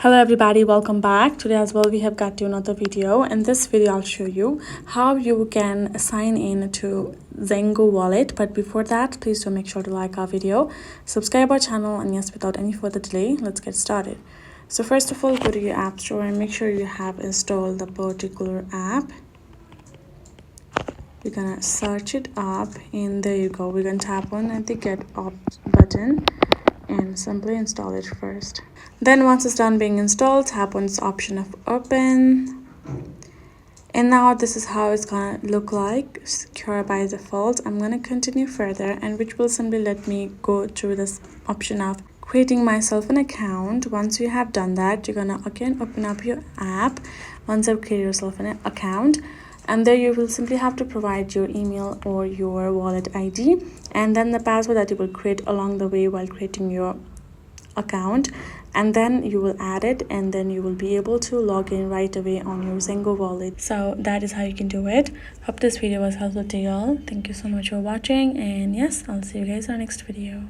Hello everybody, welcome back. Today as well we have got to another video. In this video I'll show you how you can sign in to Zengo Wallet. But before that, please do make sure to like our video, subscribe our channel, and yes, without any further delay, let's get started. So first of all, go to your app store and make sure you have installed the particular app. We're gonna search it up and there you go. We're gonna tap on the get opt button and simply install it first. Then once it's done being installed, tap on this option of open, and now this is how it's gonna look like, secure by default. I'm gonna continue further, and which will simply let me go through this option of creating myself an account. Once you have done that, you're gonna again open up your app. Once you've created yourself an account, and there you will simply have to provide your email or your wallet ID and then the password that you will create along the way while creating your account, and then you will add it, and then you will be able to log in right away on your Zango wallet. So that is how you can do it. Hope this video was helpful to you all. Thank you so much for watching, and yes, I'll see you guys in our next video.